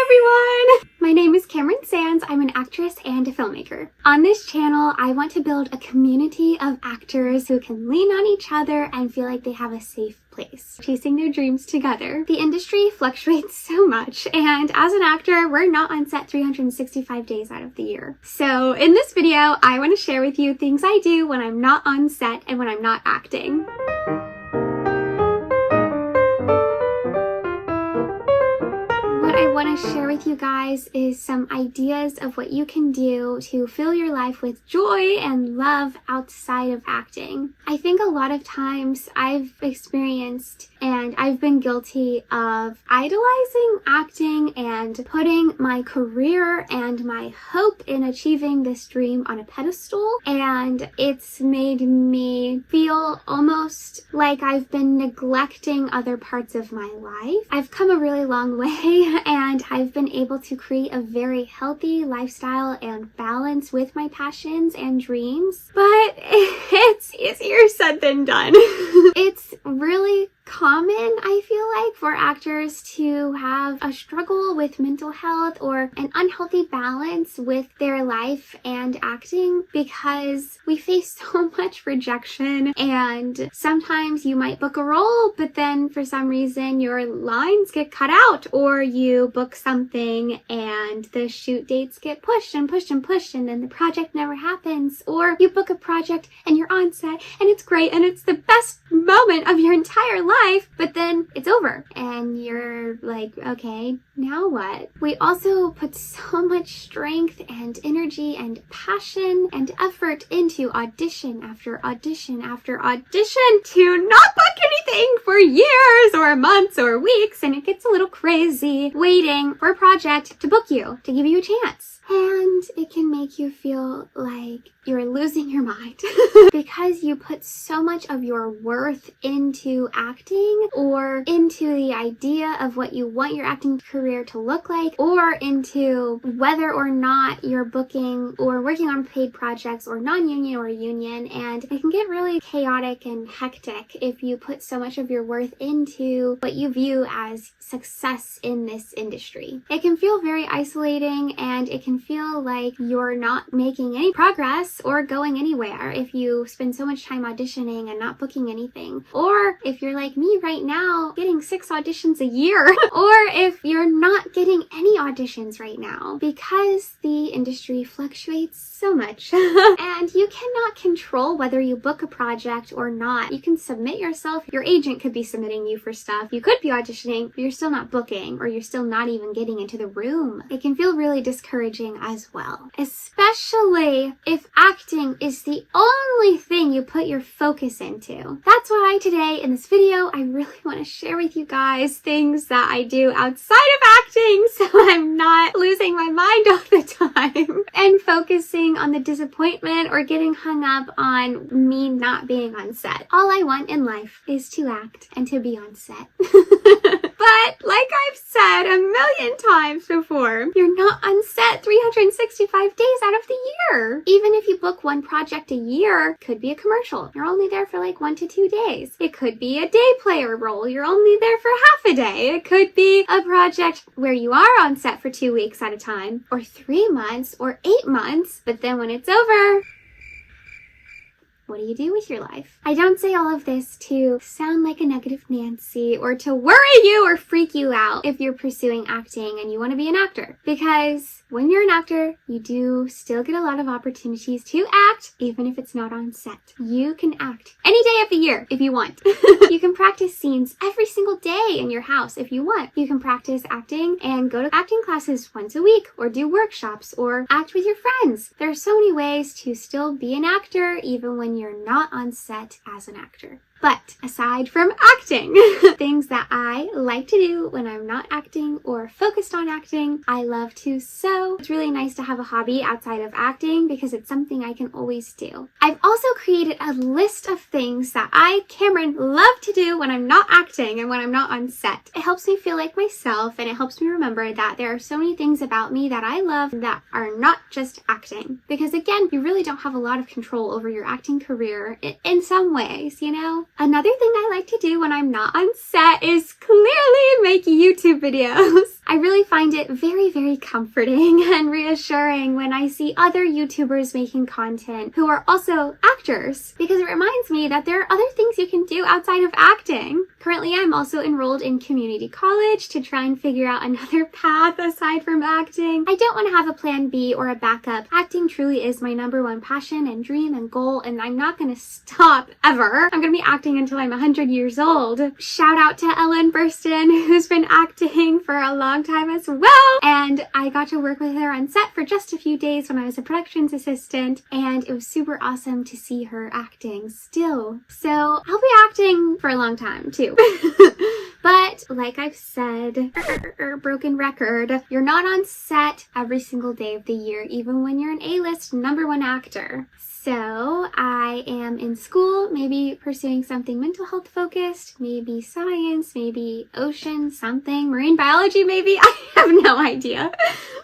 everyone! My name is Cameron Sands. I'm an actress and a filmmaker. On this channel, I want to build a community of actors who can lean on each other and feel like they have a safe place, chasing their dreams together. The industry fluctuates so much, and as an actor, we're not on set 365 days out of the year. So in this video, I want to share with you things I do when I'm not on set and when I'm not acting. What I want to share with you guys is some ideas of what you can do to fill your life with joy and love outside of acting. I think a lot of times I've experienced and I've been guilty of idolizing acting and putting my career and my hope in achieving this dream on a pedestal, and it's made me feel almost like I've been neglecting other parts of my life. I've come a really long way and I've been able to create a very healthy lifestyle and balance with my passions and dreams, but it's easier said than done. It's really common, I feel like, for actors to have a struggle with mental health or an unhealthy balance with their life and acting because we face so much rejection, and sometimes you might book a role but then for some reason your lines get cut out, or you book something and the shoot dates get pushed and pushed and pushed and then the project never happens, or you book a project and you're on set and it's great and it's the best moment of your entire life, but then it's over and you're like, okay, now what? We also put so much strength and energy and passion and effort into audition after audition after audition to not book anything for years or months or weeks, and it gets a little crazy waiting for a project to book you, to give you a chance. And it can make you feel like you're losing your mind because you put so much of your worth into acting, or into the idea of what you want your acting career to look like, or into whether or not you're booking or working on paid projects or non-union or union, and it can get really chaotic and hectic if you put so much of your worth into what you view as success in this industry. It can feel very isolating, and it can feel like you're not making any progress or going anywhere if you spend so much time auditioning and not booking anything, or if you're like me right now, getting 6 auditions a year, or if you're not getting any auditions right now because the industry fluctuates so much and you cannot control whether you book a project or not. You can submit yourself, your agent could be submitting you for stuff, you could be auditioning, but you're still not booking, or you're still not even getting into the room. It can feel really discouraging as well, especially if acting is the only thing you put your focus into. That's why today in this video I really want to share with you guys things that I do outside of acting so I'm not losing my mind all the time and focusing on the disappointment or getting hung up on me not being on set. All I want in life is to act and to be on set. But like I've said a million times before, you're not on set 365 days out of the year. Even if you book one project a year, could be a commercial, you're only there for like 1 to 2 days. It could be a day player role, you're only there for half a day. It could be a project where you are on set for 2 weeks at a time, or 3 months, or 8 months, but then when it's over, what do you do with your life? I don't say all of this to sound like a negative Nancy or to worry you or freak you out if you're pursuing acting and you want to be an actor, because when you're an actor, you do still get a lot of opportunities to act, even if it's not on set. You can act any day of the year if you want. You can practice scenes every single day in your house if you want. You can practice acting and go to acting classes once a week, or do workshops, or act with your friends. There are so many ways to still be an actor even when you're not on set as an actor. But aside from acting, things that I like to do when I'm not acting or focused on acting, I love to sew. It's really nice to have a hobby outside of acting because it's something I can always do. I've also created a list of things that I, Cameron, love to do when I'm not acting and when I'm not on set. It helps me feel like myself, and it helps me remember that there are so many things about me that I love that are not just acting. Because again, you really don't have a lot of control over your acting career in some ways, you know? Another thing I like to do when I'm not on set is clearly make YouTube videos. I really find it very, very comforting and reassuring when I see other YouTubers making content who are also actors, because it reminds me that there are other things you can do outside of acting. Currently, I'm also enrolled in community college to try and figure out another path aside from acting. I don't want to have a plan B or a backup. Acting truly is my #1 passion and dream and goal, and I'm not going to stop ever. I'm going to be acting until I'm 100 years old. Shout out to Ellen Burstyn, who's been acting for a long time as well. And I got to work with her on set for just a few days when I was a productions assistant, and it was super awesome to see her acting still. So I'll be acting for a long time too. But like I've said, broken record, you're not on set every single day of the year, even when you're an A-list #1 actor. So I am in school, maybe pursuing something mental health focused, maybe science, maybe ocean, something, marine biology maybe, I have no idea.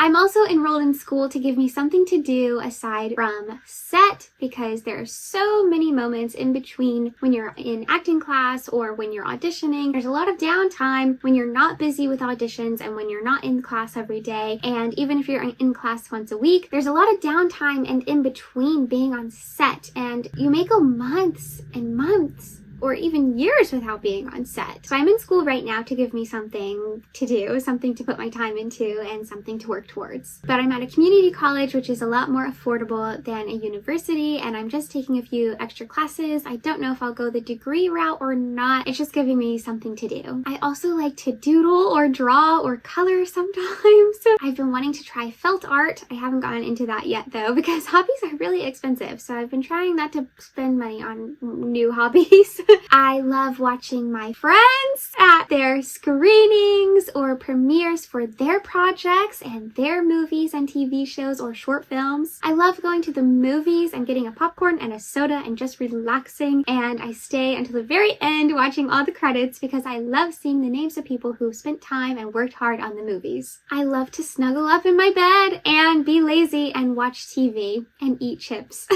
I'm also enrolled in school to give me something to do aside from set, because there are so many moments in between when you're in acting class or when you're auditioning. There's a lot of downtime when you're not busy with auditions and when you're not in class every day. And even if you're in class once a week, there's a lot of downtime and in between being on set, and you may go months and months or even years without being on set. So I'm in school right now to give me something to do, something to put my time into, and something to work towards. But I'm at a community college, which is a lot more affordable than a university, and I'm just taking a few extra classes. I don't know if I'll go the degree route or not. It's just giving me something to do. I also like to doodle or draw or color sometimes. I've been wanting to try felt art. I haven't gotten into that yet though, because hobbies are really expensive. So I've been trying not to spend money on new hobbies. I love watching my friends at their screenings or premieres for their projects and their movies and TV shows or short films. I love going to the movies and getting a popcorn and a soda and just relaxing, and I stay until the very end watching all the credits because I love seeing the names of people who spent time and worked hard on the movies. I love to snuggle up in my bed and be lazy and watch TV and eat chips.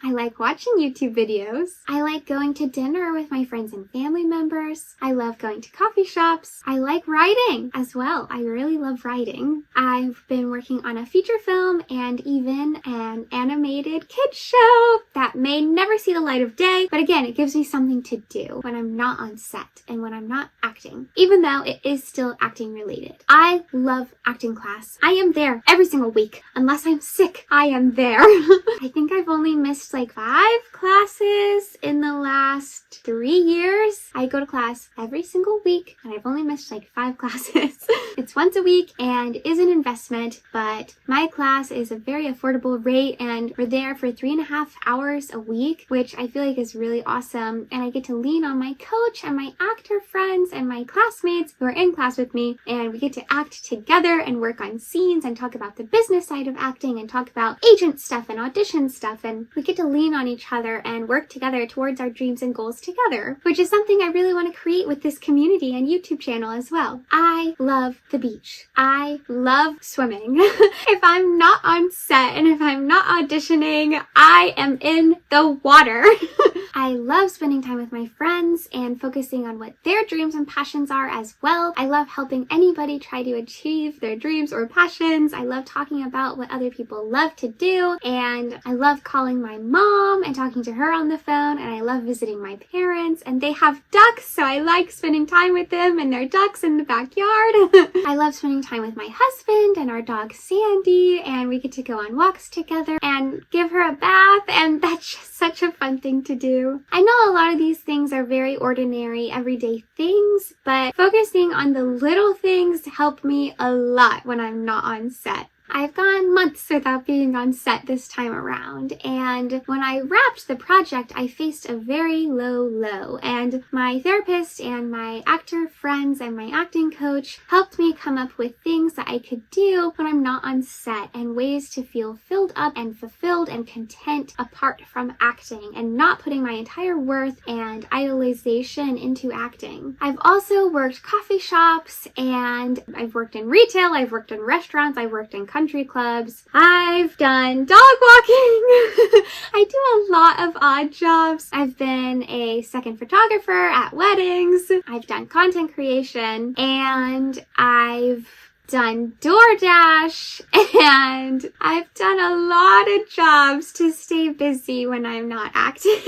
I like watching YouTube videos. I like going to dinner with my friends and family members. I love going to coffee shops. I like writing as well. I really love writing. I've been working on a feature film and even an animated kids show that may never see the light of day, but again, it gives me something to do when I'm not on set and when I'm not acting, even though it is still acting related. I love acting class. I am there every single week. Unless I'm sick, I am there. I think I've only missed like 5 classes in the last 3 years. I go to class every single week and I've only missed like 5 classes. It's once a week and is an investment, but my class is a very affordable rate and we're there for 3.5 hours a week, which I feel like is really awesome. And I get to lean on my coach and my actor friends and my classmates who are in class with me, and we get to act together and work on scenes and talk about the business side of acting and talk about agent stuff and audition stuff, and we get to lean on each other and work together towards our dreams and goals together, which is something I really want to create with this community and YouTube channel as well. I love the beach. I love swimming. If I'm not on set and if I'm not auditioning, I am in the water. I love spending time with my friends and focusing on what their dreams and passions are as well. I love helping anybody try to achieve their dreams or passions. I love talking about what other people love to do, and I love calling my mom and talking to her on the phone, and I love visiting my parents, and they have ducks, so I like spending time with them and their ducks in the backyard. I love spending time with my husband and our dog Sandy, and we get to go on walks together and give her a bath, and that's just such a fun thing to do. I know a lot of these things are very ordinary, everyday things, but focusing on the little things help me a lot when I'm not on set. I've gone months without being on set this time around, and when I wrapped the project, I faced a very low low, and my therapist and my actor friends and my acting coach helped me come up with things that I could do when I'm not on set and ways to feel filled up and fulfilled and content apart from acting and not putting my entire worth and idolization into acting. I've also worked coffee shops, and I've worked in retail, I've worked in restaurants, I've worked in country clubs. I've done dog walking. I do a lot of odd jobs. I've been a second photographer at weddings. I've done content creation, and I've done DoorDash, and I've done a lot of jobs to stay busy when I'm not acting.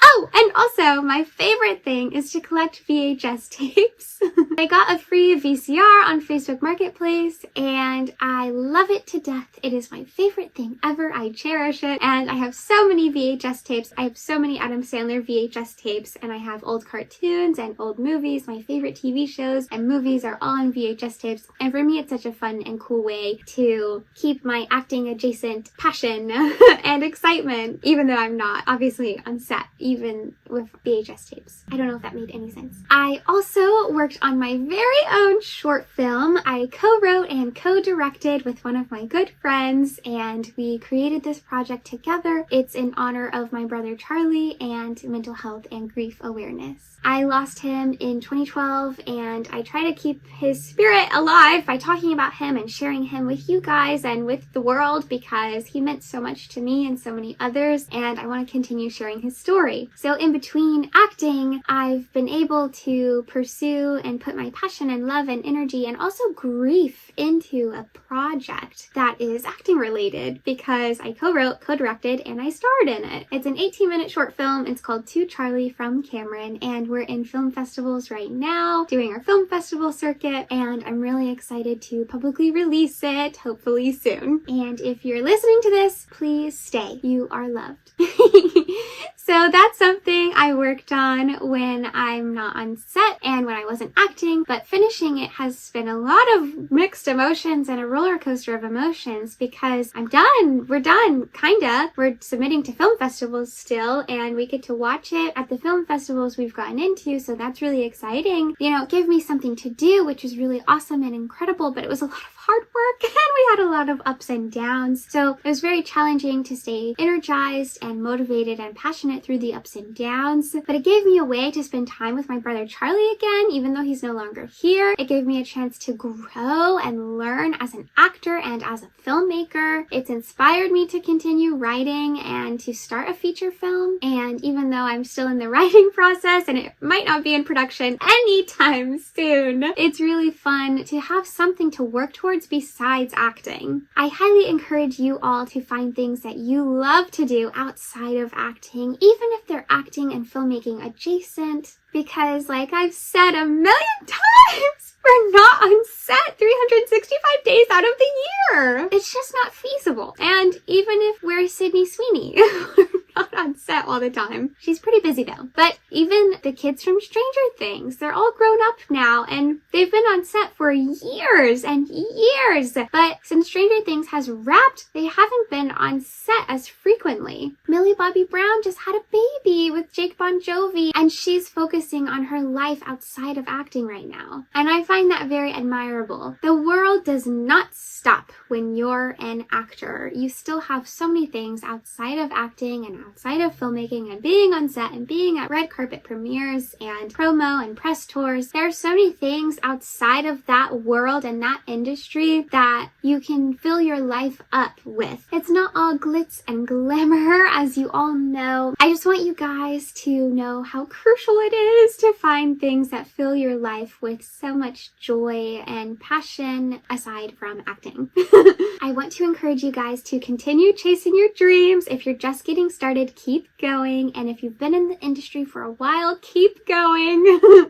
Oh, and also my favorite thing is to collect VHS tapes. I got a free VCR on Facebook Marketplace and I love it to death. It is my favorite thing ever. I cherish it, and I have so many VHS tapes. I have so many Adam Sandler VHS tapes, and I have old cartoons and old movies. My favorite TV shows and movies are all on VHS tapes, and for me it's such a fun and cool way to keep my acting adjacent passion and excitement, even though I'm not obviously on set, even with VHS tapes. I don't know if that made any sense. I also worked on my very own short film. I co-wrote and co-directed with one of my good friends, and we created this project together. It's in honor of my brother Charlie and mental health and grief awareness. I lost him in 2012, and I try to keep his spirit alive by talking about him and sharing him with you guys and with the world, because he meant so much to me and so many others, and I want to continue sharing his story. So in between acting, I've been able to pursue and put my passion and love and energy and also grief into a project that is acting related, because I co-wrote, co-directed, and I starred in it. It's an 18-minute short film. It's called To Charlie from Cameron, and we're in film festivals right now, doing our film festival circuit, and I'm really excited to publicly release it, hopefully soon. And if you're listening to this, please stay. You are loved. So that's something I worked on when I'm not on set and when I wasn't acting, but finishing it has been a lot of mixed emotions and a roller coaster of emotions, because I'm done. We're done, kinda. We're submitting to film festivals still, and we get to watch it at the film festivals we've gotten into, so that's really exciting. You know, it gave me something to do, which is really awesome and incredible, but it was a lot of hard work, and we had a lot of ups and downs, so it was very challenging to stay energized and motivated and passionate through the ups and downs. But it gave me a way to spend time with my brother Charlie again, even though he's no longer here. It gave me a chance to grow and learn as an actor and as a filmmaker. It's inspired me to continue writing and to start a feature film, and even though I'm still in the writing process and it might not be in production anytime soon, it's really fun to have something to work towards besides acting. I highly encourage you all to find things that you love to do outside of acting, even if they're acting and filmmaking adjacent, because like I've said a million times, we're not on set 365 days out of the year. It's just not feasible. And even if we're Sydney Sweeney, we're not on set all the time. She's pretty busy though. But even the kids from Stranger Things, they're all grown up now, and they've been on set for years and years. But since Stranger Things has wrapped, they haven't been on set as frequently. Millie Bobby Brown just had a baby with Jake Bon Jovi, and she's focusing on her life outside of acting right now. And I find that very admirable. The world does not stop when you're an actor. You still have so many things outside of acting and outside of filmmaking and being on set and being at red carpet premieres and promo and press tours. There are so many things outside of that world and that industry that you can fill your life up with. It's not all glitz and glamour, as you all know. I just want you guys to know how crucial it is to find things that fill your life with so much joy and passion aside from acting. I want to encourage you guys to continue chasing your dreams. If you're just getting started, keep going. And if you've been in the industry for a while, keep going.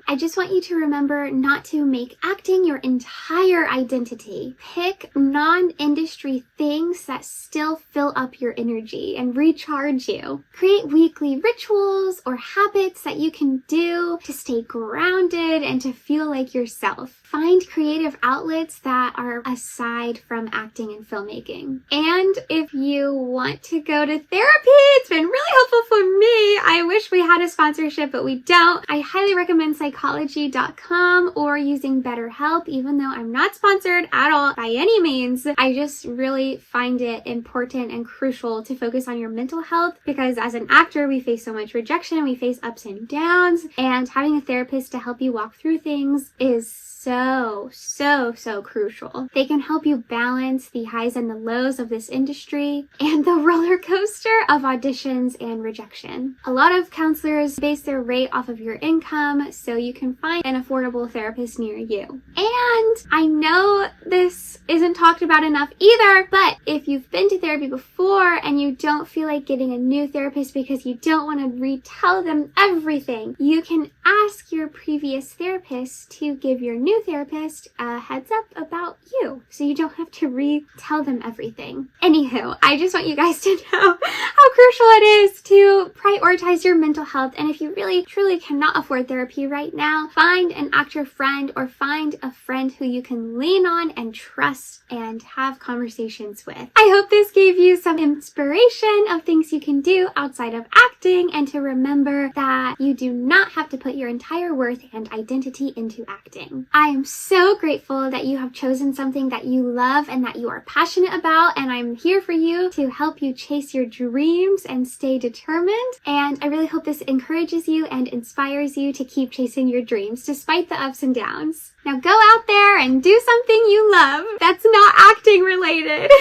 I just want you to remember not to make acting your entire identity. Pick non-industry things that still fill up your energy and recharge you. Create weekly rituals or habits that you can do to stay grounded and to feel like yourself. Find creative outlets that are aside from acting and filmmaking. And if you want to go to therapy, it's been really helpful for me. I wish we had a sponsorship, but we don't. I highly recommend psychology.com or using BetterHelp, even though I'm not sponsored at all by any means. I just really find it important and crucial to focus on your mental health, because as an actor, we face so much rejection, we face ups and downs, and having a therapist to help you walk through things is so crucial. They can help you balance the highs and the lows of this industry and the roller coaster of auditions and rejection. A lot of counselors base their rate off of your income, so you can find an affordable therapist near you. And I know this isn't talked about enough either, but if you've been to therapy before and you don't feel like getting a new therapist because you don't want to retell them everything, you can ask your previous therapist to give your new therapist a heads up about you, so you don't have to retell them everything. Anywho, I just want you guys to know how crucial it is to prioritize your mental health, and if you really truly cannot afford therapy right now, find an actor friend or find a friend who you can lean on and trust and have conversations with. I hope this gave you some inspiration of things you can do outside of acting, and to remember that you do not have to put your entire worth and identity into acting. I am so grateful that you have chosen something that you love and that you are passionate about, and I'm here for you to help you chase your dreams and stay determined. And I really hope this encourages you and inspires you to keep chasing your dreams despite the ups and downs. Now go out there and do something you love that's not acting related.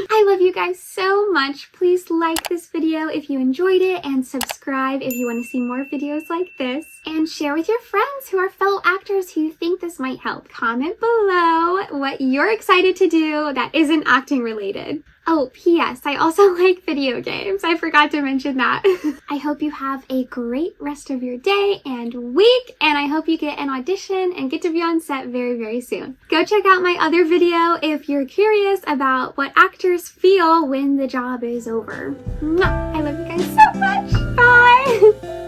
I love you guys so much. Please like this video if you enjoyed it, and subscribe if you want to see more videos like this, and share with your friends who are fellow actors who you think this might help. Comment below what you're excited to do that isn't acting related. Oh, P.S. I also like video games. I forgot to mention that. I hope you have a great rest of your day and week, and I hope you get an audition and get to be on set very soon. Go check out my other video if you're curious about what actors feel when the job is over. Mwah! I love you guys so much. Bye!